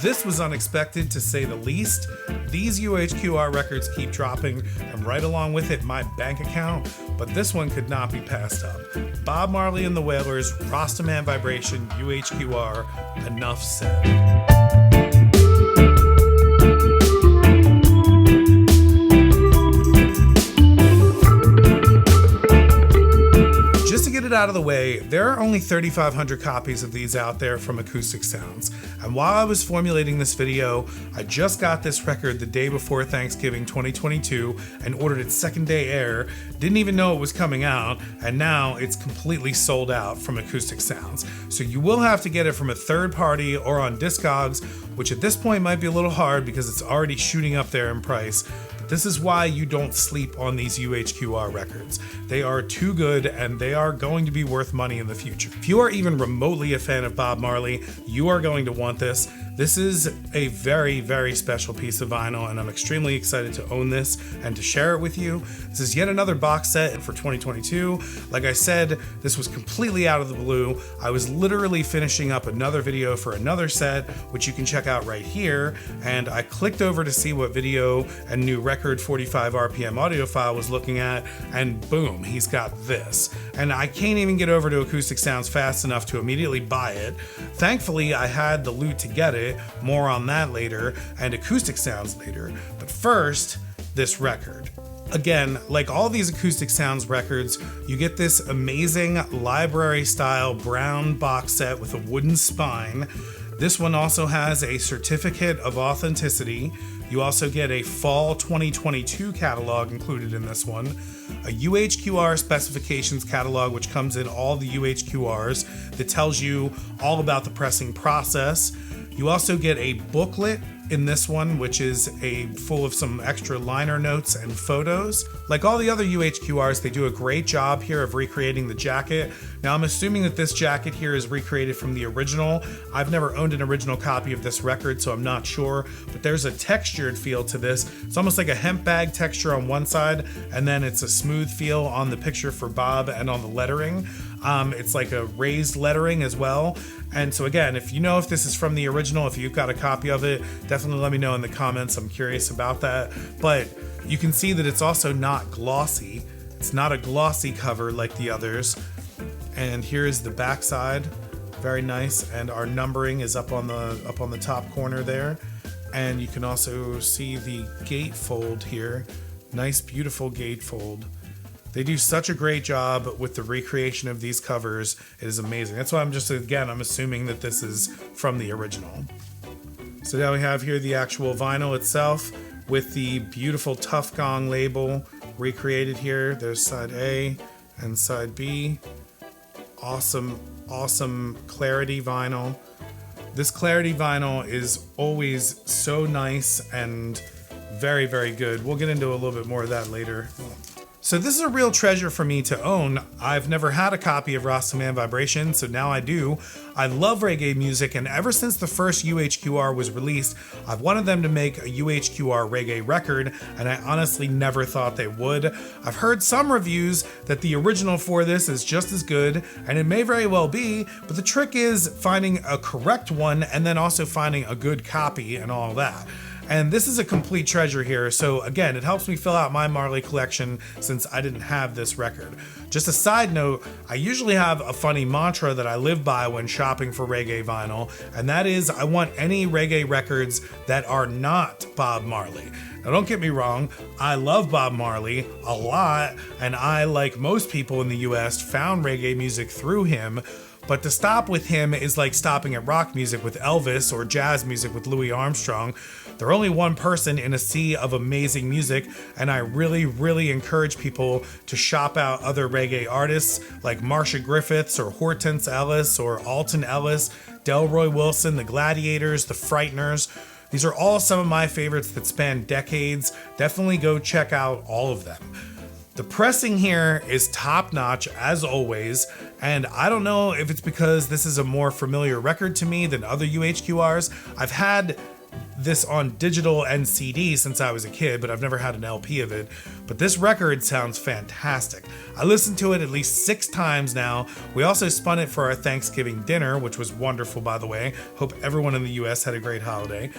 This was unexpected to say the least. These UHQR records keep dropping, and right along with it, my bank account, but this one could not be passed up. Bob Marley and the Wailers, Rastaman Vibration, UHQR, enough said. Out of the way, there are only 3,500 copies of these out there from Acoustic Sounds, and while I was formulating this video, I just got this record the day before Thanksgiving 2022 and ordered its second day air, didn't even know it was coming out, and now it's completely sold out from Acoustic Sounds. So you will have to get it from a third party or on Discogs, which at this point might be a little hard because it's already shooting up there in price. This is why you don't sleep on these UHQR records. They are too good and they are going to be worth money in the future. If you are even remotely a fan of Bob Marley, you are going to want this. This is a very, very special piece of vinyl, and I'm extremely excited to own this and to share it with you. This is yet another box set for 2022. Like I said, this was completely out of the blue. I was literally finishing up another video for another set, which you can check out right here, and I clicked over to see what video and new record 45 RPM audio file was looking at, and boom, he's got this. And I can't even get over to Acoustic Sounds fast enough to immediately buy it. Thankfully, I had the loot to get it. More on that later, and Acoustic Sounds later. But first, this record. Again, like all these Acoustic Sounds records, you get this amazing library-style brown box set with a wooden spine. This one also has a certificate of authenticity. You also get a fall 2022 catalog included in this one, a UHQR specifications catalog which comes in all the UHQRs that tells you all about the pressing process. You also get a booklet in this one, which is full of some extra liner notes and photos. Like all the other UHQRs, they do a great job here of recreating the jacket. Now I'm assuming that this jacket here is recreated from the original. I've never owned an original copy of this record, so I'm not sure, but there's a textured feel to this. It's almost like a hemp bag texture on one side, and then it's a smooth feel on the picture for Bob and on the lettering. It's like a raised lettering as well. And so again, if you know if this is from the original, if you've got a copy of it, definitely let me know in the comments. I'm curious about that. But you can see that it's also not glossy. It's not a glossy cover like the others. And here's the back side. Very nice. And our numbering is up on the top corner there. And you can also see the gatefold here. Nice, beautiful gatefold. They do such a great job with the recreation of these covers. It is amazing. That's why I'm assuming that this is from the original. So now we have here the actual vinyl itself with the beautiful Tough Gong label recreated here. There's side A and side B. Awesome, awesome Clarity vinyl. This Clarity vinyl is always so nice and very, very good. We'll get into a little bit more of that later. So this is a real treasure for me to own. I've never had a copy of Rastaman Vibration, so now I do. I love reggae music, and ever since the first UHQR was released, I've wanted them to make a UHQR reggae record, and I honestly never thought they would. I've heard some reviews that the original for this is just as good, and it may very well be, but the trick is finding a correct one and then also finding a good copy and all that. And this is a complete treasure here, so again, it helps me fill out my Marley collection since I didn't have this record. Just a side note, I usually have a funny mantra that I live by when shopping for reggae vinyl, and that is I want any reggae records that are not Bob Marley. Now don't get me wrong, I love Bob Marley a lot, and I, like most people in the US, found reggae music through him. But to stop with him is like stopping at rock music with Elvis or jazz music with Louis Armstrong. They're only one person in a sea of amazing music, and I really, really encourage people to shop out other reggae artists like Marcia Griffiths or Hortense Ellis or Alton Ellis, Delroy Wilson, the Gladiators, the Frighteners. These are all some of my favorites that span decades. Definitely go check out all of them. The pressing here is top notch as always, and I don't know if it's because this is a more familiar record to me than other UHQRs. I've had this on digital and CD since I was a kid, but I've never had an LP of it. But this record sounds fantastic. I listened to it at least 6 times now. We also spun it for our Thanksgiving dinner, which was wonderful, by the way. Hope everyone in the US had a great holiday.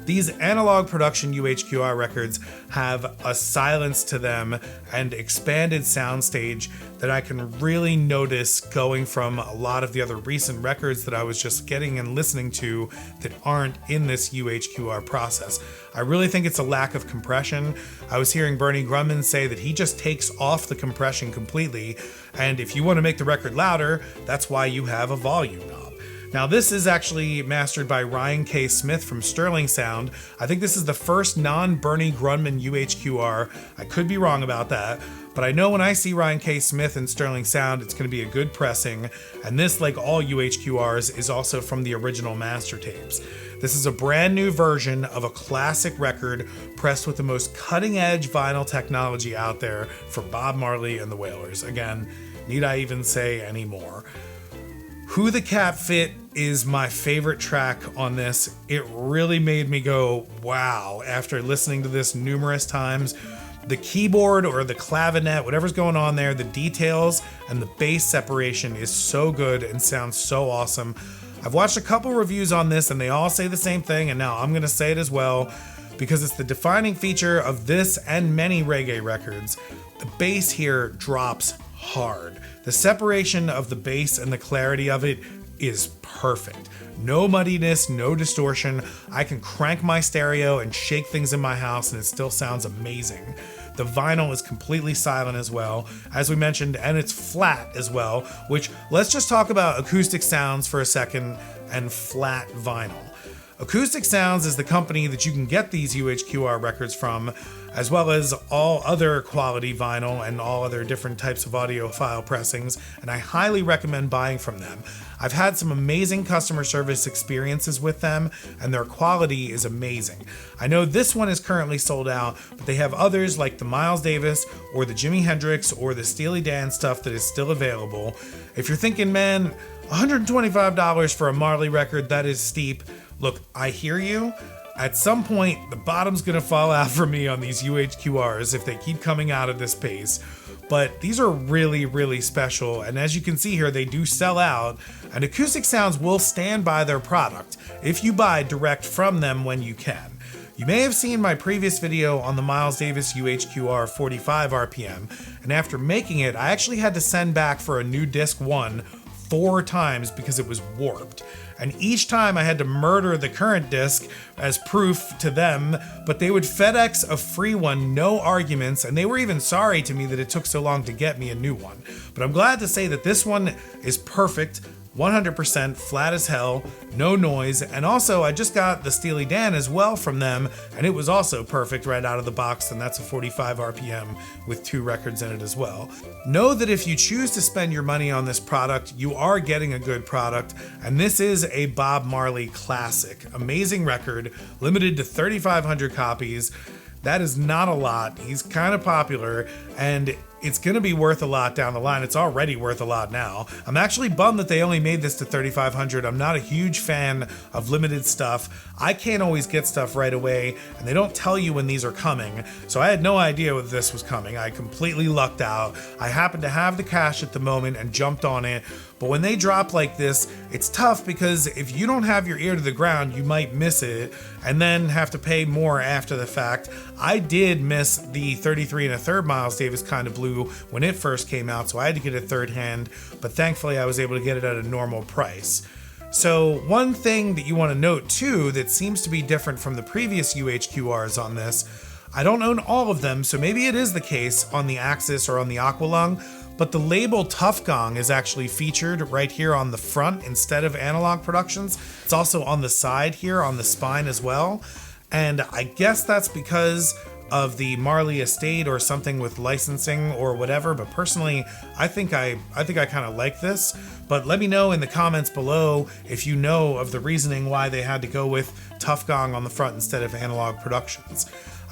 These analog production UHQR records have a silence to them and expanded soundstage that I can really notice going from a lot of the other recent records that I was just getting and listening to that aren't in this UHQR process. I really think it's a lack of compression. I was hearing Bernie Grunman say that he just takes off the compression completely, and if you want to make the record louder, that's why you have a volume knob. Now, this is actually mastered by Ryan K. Smith from Sterling Sound. I think this is the first non-Bernie Grunman UHQR. I could be wrong about that, but I know when I see Ryan K. Smith and Sterling Sound, it's going to be a good pressing, and this, like all UHQRs, is also from the original master tapes. This is a brand new version of a classic record pressed with the most cutting-edge vinyl technology out there for Bob Marley and the Wailers. Again, need I even say any more? Who the Cap Fit is my favorite track on this. It really made me go, wow, after listening to this numerous times. The keyboard or the clavinet, whatever's going on there, the details and the bass separation is so good and sounds so awesome. I've watched a couple reviews on this and they all say the same thing, and now I'm going to say it as well because it's the defining feature of this and many reggae records. The bass here drops hard. The separation of the bass and the clarity of it is perfect. No muddiness, no distortion. I can crank my stereo and shake things in my house and it still sounds amazing. The vinyl is completely silent as well, as we mentioned, and it's flat as well, which, let's just talk about Acoustic Sounds for a second and flat vinyl. Acoustic Sounds is the company that you can get these UHQR records from, as well as all other quality vinyl and all other different types of audiophile pressings, and I highly recommend buying from them. I've had some amazing customer service experiences with them, and their quality is amazing. I know this one is currently sold out, but they have others like the Miles Davis or the Jimi Hendrix or the Steely Dan stuff that is still available. If you're thinking, man, $125 for a Marley record, that is steep. Look, I hear you. At some point, the bottom's gonna fall out for me on these UHQRs if they keep coming out at this pace. But these are really, really special, and as you can see here, they do sell out, and Acoustic Sounds will stand by their product if you buy direct from them when you can. You may have seen my previous video on the Miles Davis UHQR 45 RPM, and after making it, I actually had to send back for a new disc 1 4 times because it was warped. And each time I had to murder the current disc as proof to them, but they would FedEx a free one, no arguments, and they were even sorry to me that it took so long to get me a new one. But I'm glad to say that this one is perfect, 100% flat as hell, no noise, and also I just got the Steely Dan as well from them, and it was also perfect right out of the box, and that's a 45 RPM with 2 records in it as well. Know that if you choose to spend your money on this product, you are getting a good product, and this is a Bob Marley classic. Amazing record, limited to 3,500 copies. That is not a lot. He's kind of popular, and it's going to be worth a lot down the line. It's already worth a lot now. I'm actually bummed that they only made this to 3,500. I'm not a huge fan of limited stuff. I can't always get stuff right away, and they don't tell you when these are coming. So I had no idea when this was coming. I completely lucked out. I happened to have the cash at the moment and jumped on it. But when they drop like this, it's tough because if you don't have your ear to the ground, you might miss it and then have to pay more after the fact. I did miss the 33 1/3 Miles Davis Kind of Blue when it first came out, so I had to get it third hand, but thankfully I was able to get it at a normal price. So one thing that you want to note too that seems to be different from the previous UHQRs on this, I don't own all of them, so maybe it is the case on the Axis or on the Aqualung, but the label Tough Gong is actually featured right here on the front instead of Analog Productions. It's also on the side here on the spine as well, and I guess that's because of the Marley estate or something with licensing or whatever, but personally I think I kind of like this. But let me know in the comments below if you know of the reasoning why they had to go with Tough Gong on the front instead of Analog Productions.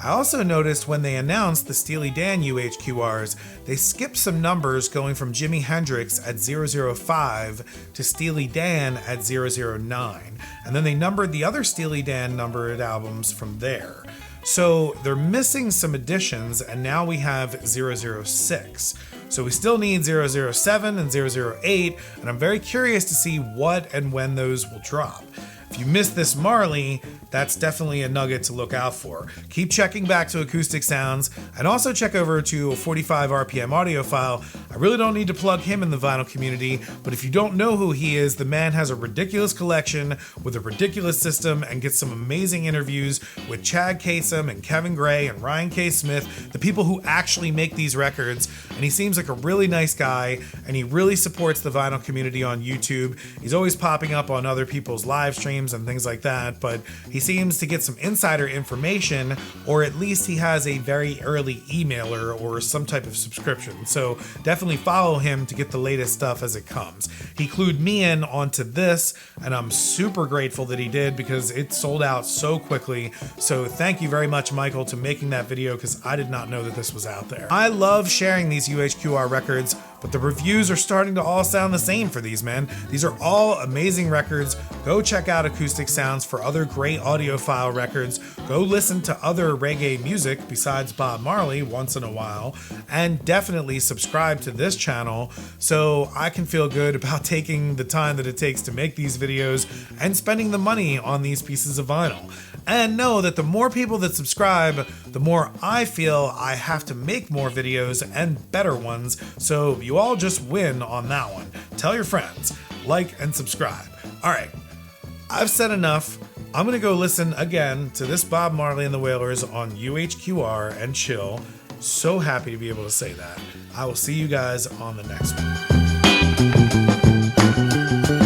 I also noticed when they announced the Steely Dan UHQRs, they skipped some numbers going from Jimi Hendrix at 005 to Steely Dan at 009. And then they numbered the other Steely Dan numbered albums from there. So they're missing some additions, and now we have 006. So we still need 007 and 008, and I'm very curious to see what and when those will drop. If you missed this Marley, that's definitely a nugget to look out for. Keep checking back to Acoustic Sounds, and also check over to a 45 RPM audiophile. I really don't need to plug him in the vinyl community, but if you don't know who he is, the man has a ridiculous collection with a ridiculous system and gets some amazing interviews with Chad Kassum and Kevin Gray and Ryan K. Smith, the people who actually make these records, and he seems like a really nice guy, and he really supports the vinyl community on YouTube. He's always popping up on other people's live streams and things like that, but he seems to get some insider information, or at least he has a very early emailer or some type of subscription. So definitely follow him to get the latest stuff as it comes. He clued me in onto this, and I'm super grateful that he did because it sold out so quickly. So thank you very much, Michael, to making that video, because I did not know that this was out there. I love sharing these UHQR records, but the reviews are starting to all sound the same for these, man. These are all amazing records. Go check out Acoustic Sounds for other great audiophile records. Go listen to other reggae music besides Bob Marley once in a while. And definitely subscribe to this channel so I can feel good about taking the time that it takes to make these videos and spending the money on these pieces of vinyl. And know that the more people that subscribe, the more I feel I have to make more videos and better ones, so you all just win on that one. Tell your friends, like and subscribe. All right, I've said enough. I'm gonna go listen again to this Bob Marley and the Wailers on UHQR and chill. So happy to be able to say that. I will see you guys on the next one.